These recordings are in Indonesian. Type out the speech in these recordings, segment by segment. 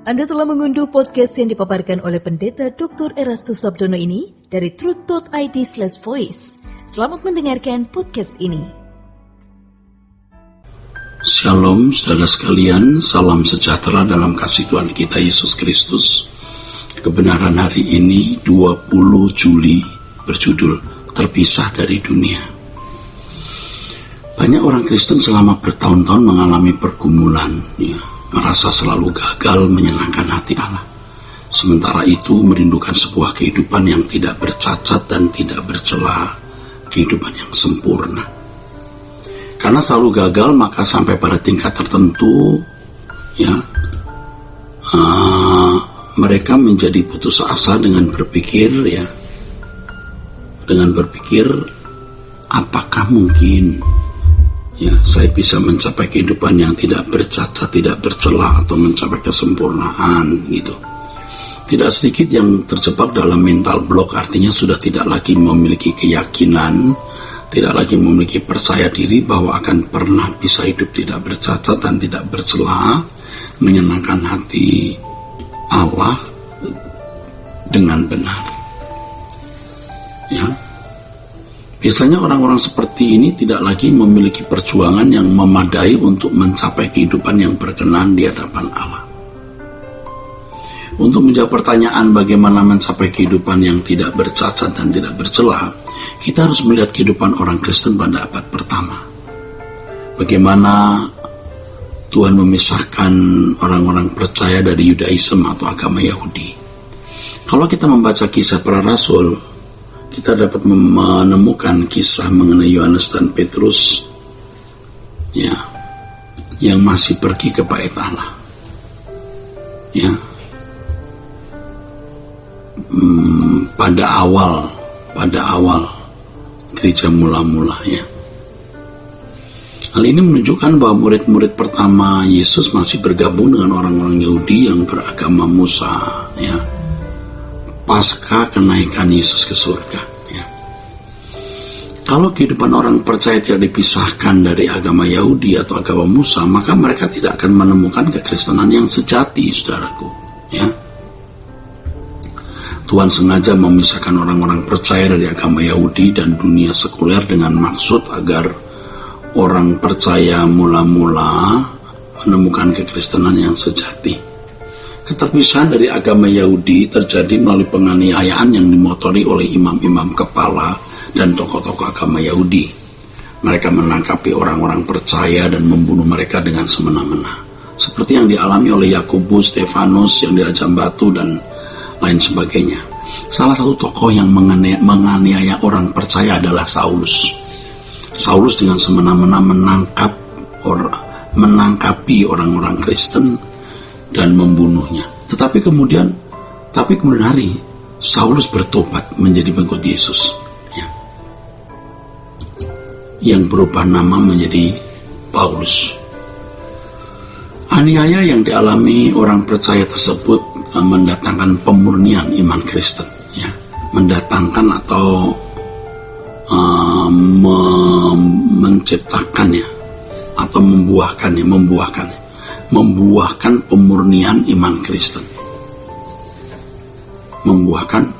Anda telah mengunduh podcast yang dipaparkan oleh Pendeta Dr. Erastus Sabdono ini dari truth.id/voice. Selamat mendengarkan podcast ini. Shalom saudara sekalian, salam sejahtera dalam kasih Tuhan kita Yesus Kristus. Kebenaran hari ini 20 Juli berjudul Terpisah dari Dunia. Banyak orang Kristen selama bertahun-tahun mengalami pergumulan, merasa selalu gagal menyenangkan hati Allah. Sementara itu merindukan sebuah kehidupan yang tidak bercacat dan tidak bercela, kehidupan yang sempurna. Karena selalu gagal, maka sampai pada tingkat tertentu, mereka menjadi putus asa dengan berpikir, apakah mungkin saya bisa mencapai kehidupan yang tidak bercacat, tidak bercela, atau mencapai kesempurnaan gitu. Tidak sedikit yang terjebak dalam mental block, artinya sudah tidak lagi memiliki keyakinan, tidak lagi memiliki percaya diri bahwa akan pernah bisa hidup tidak bercacat dan tidak bercela, menyenangkan hati Allah dengan benar. Biasanya orang-orang seperti ini tidak lagi memiliki perjuangan yang memadai untuk mencapai kehidupan yang berkenan di hadapan Allah. Untuk menjawab pertanyaan bagaimana mencapai kehidupan yang tidak bercacat dan tidak bercela, kita harus melihat kehidupan orang Kristen pada abad pertama. Bagaimana Tuhan memisahkan orang-orang percaya dari Yudaisme atau agama Yahudi. Kalau kita membaca kisah para rasul, kita dapat menemukan kisah mengenai Yohanes dan Petrus yang masih pergi ke bait Allah. Pada awal gereja mula-mula. Hal ini menunjukkan bahwa murid-murid pertama Yesus masih bergabung dengan orang-orang Yahudi yang beragama Musa, pasca kenaikan Yesus ke surga. Kalau kehidupan orang percaya tidak dipisahkan dari agama Yahudi atau agama Musa, maka mereka tidak akan menemukan kekristenan yang sejati, saudaraku. Tuhan sengaja memisahkan orang-orang percaya dari agama Yahudi dan dunia sekuler dengan maksud agar orang percaya mula-mula menemukan kekristenan yang sejati. Keterpisahan dari agama Yahudi terjadi melalui penganiayaan yang dimotori oleh imam-imam kepala dan tokoh-tokoh agama Yahudi. Mereka menangkapi orang-orang percaya dan membunuh mereka dengan semena-mena, seperti yang dialami oleh Yakobus, Stefanus yang dirajam batu dan lain sebagainya. Salah satu tokoh yang menganiaya orang percaya adalah Saulus. Saulus dengan semena-mena menangkapi orang-orang Kristen dan membunuhnya. Tapi kemudian hari Saulus bertobat menjadi pengikut Yesus, yang berubah nama menjadi Paulus. Aniaya yang dialami orang percaya tersebut mendatangkan pemurnian iman Kristen, mendatangkan atau menciptakannya atau membuahkan pemurnian iman Kristen, membuahkan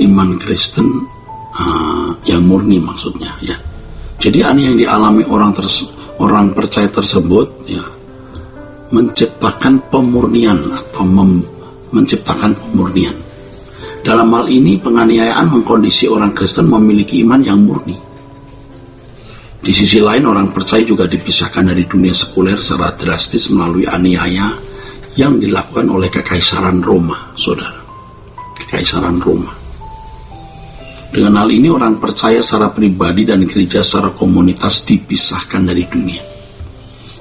iman Kristen yang murni maksudnya. Jadi yang dialami orang percaya tersebut menciptakan pemurnian atau menciptakan pemurnian. Dalam hal ini penganiayaan mengkondisi orang Kristen memiliki iman yang murni. Di sisi lain orang percaya juga dipisahkan dari dunia sekuler secara drastis melalui aniaya yang dilakukan oleh Kekaisaran Roma, saudara. Kekaisaran Roma. Dengan hal ini orang percaya secara pribadi dan gereja secara komunitas dipisahkan dari dunia.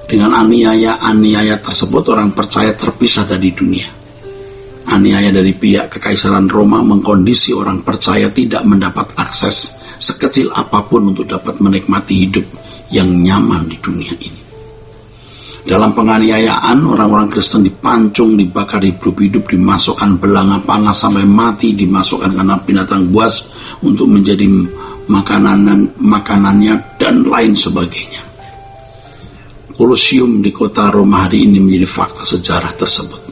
Dengan aniaya tersebut orang percaya terpisah dari dunia. Aniaya dari pihak Kekaisaran Roma mengkondisi orang percaya tidak mendapat akses sekecil apapun untuk dapat menikmati hidup yang nyaman di dunia ini. Dalam penganiayaan, orang-orang Kristen dipancung, dibakar hidup-hidup, dimasukkan belanga panas sampai mati, dimasukkan kandang binatang buas untuk menjadi makanannya, dan lain sebagainya. Kolosium di kota Roma hari ini menjadi fakta sejarah tersebut.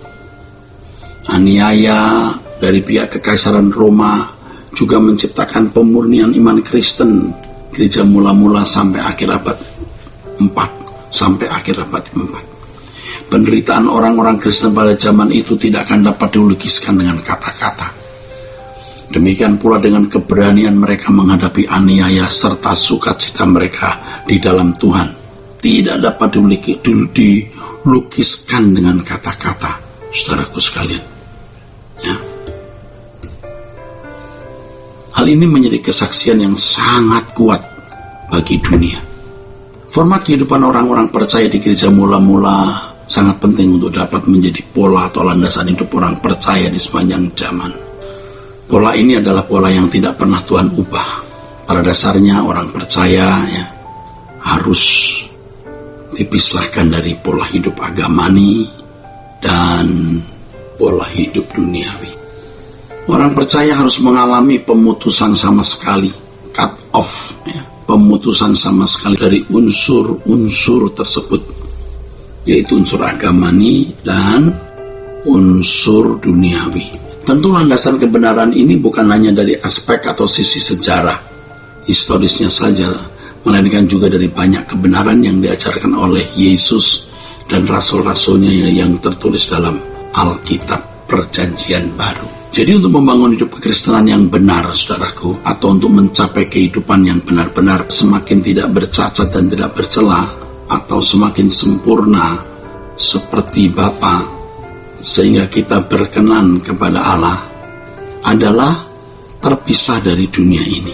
Aniaya dari pihak Kekaisaran Roma juga menciptakan pemurnian iman Kristen gereja mula-mula sampai akhir abad 4. Penderitaan orang-orang Kristen pada zaman itu tidak akan dapat dilukiskan dengan kata-kata. Demikian pula dengan keberanian mereka menghadapi aniaya serta sukacita mereka di dalam Tuhan. Tidak dapat dilukiskan dengan kata-kata, saudaraku sekalian. Ya. Hal ini menjadi kesaksian yang sangat kuat bagi dunia. Format kehidupan orang-orang percaya di gereja mula-mula sangat penting untuk dapat menjadi pola atau landasan hidup orang percaya di sepanjang zaman. Pola ini adalah pola yang tidak pernah Tuhan ubah. Pada dasarnya orang percaya harus dipisahkan dari pola hidup agamani dan pola hidup duniawi. Orang percaya harus mengalami pemutusan sama sekali, cut off, pemutusan sama sekali dari unsur-unsur tersebut, yaitu unsur agamani dan unsur duniawi. Tentu landasan kebenaran ini bukan hanya dari aspek atau sisi sejarah historisnya saja, melainkan juga dari banyak kebenaran yang diajarkan oleh Yesus dan rasul-rasulnya yang tertulis dalam Alkitab Perjanjian Baru. Jadi untuk membangun hidup kekristenan yang benar, saudaraku, atau untuk mencapai kehidupan yang benar-benar semakin tidak bercacat dan tidak bercela, atau semakin sempurna seperti Bapa, sehingga kita berkenan kepada Allah, adalah terpisah dari dunia ini.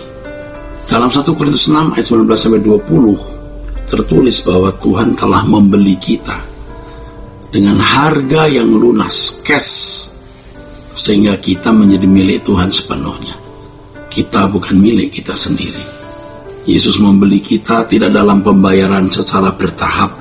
Dalam 1 Korintus 6 ayat 19-20 tertulis bahwa Tuhan telah membeli kita dengan harga yang lunas, cash, sehingga kita menjadi milik Tuhan sepenuhnya. Kita bukan milik kita sendiri. Yesus membeli kita tidak dalam pembayaran secara bertahap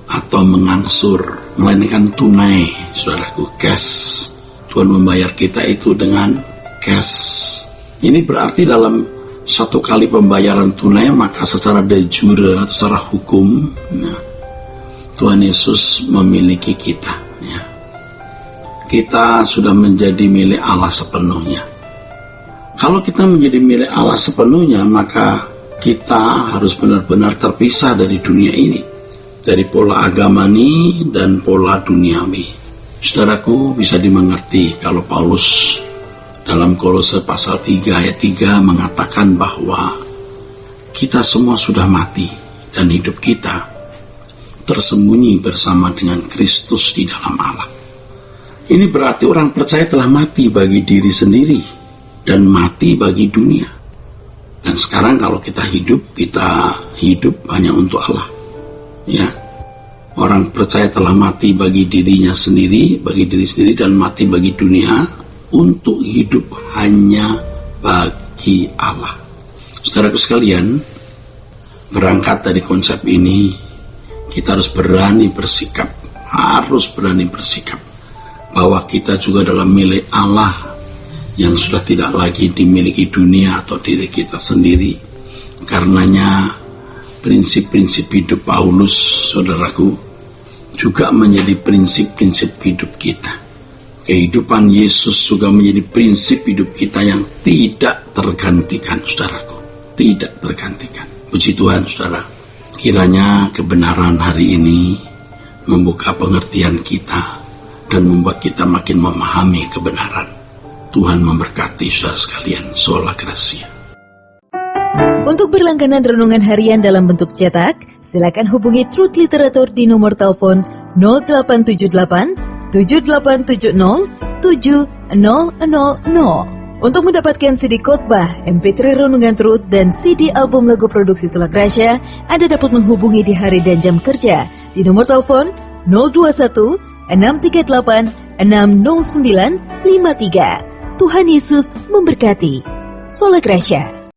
atau mengangsur, melainkan tunai, saudaraku, cash. Tuhan membayar kita itu dengan cash. Ini berarti dalam satu kali pembayaran tunai, maka secara de jure atau secara hukum, Tuhan Yesus memiliki kita. Kita sudah menjadi milik Allah sepenuhnya. Kalau kita menjadi milik Allah sepenuhnya, maka kita harus benar-benar terpisah dari dunia ini, dari pola agamani dan pola duniawi. Saudaraku, bisa dimengerti kalau Paulus dalam Kolose pasal 3 ayat 3 mengatakan bahwa kita semua sudah mati dan hidup kita tersembunyi bersama dengan Kristus di dalam Allah. Ini berarti orang percaya telah mati bagi diri sendiri dan mati bagi dunia. Dan sekarang kalau kita hidup hanya untuk Allah. Ya. Orang percaya telah mati bagi dirinya sendiri, bagi diri sendiri, dan mati bagi dunia untuk hidup hanya bagi Allah. Saudaraku sekalian, berangkat dari konsep ini, kita harus berani bersikap bahwa kita juga adalah milik Allah yang sudah tidak lagi dimiliki dunia atau diri kita sendiri. Karenanya prinsip-prinsip hidup Paulus, saudaraku, juga menjadi prinsip-prinsip hidup kita. Kehidupan Yesus juga menjadi prinsip hidup kita yang tidak tergantikan, saudaraku, tidak tergantikan. Puji Tuhan, saudara. Kiranya kebenaran hari ini membuka pengertian kita dan membuat kita makin memahami kebenaran. Tuhan memberkati saudara sekalian. Sola Gracia. Untuk berlangganan renungan harian dalam bentuk cetak, silakan hubungi Truth Literatur di nomor telepon 0878 7870 7000. Untuk mendapatkan CD khotbah, MP3 renungan Truth, dan CD album lagu produksi Sola Gracia, Anda dapat menghubungi di hari dan jam kerja di nomor telepon 021 638 60953. Tuhan Yesus memberkati. Sola Gracia.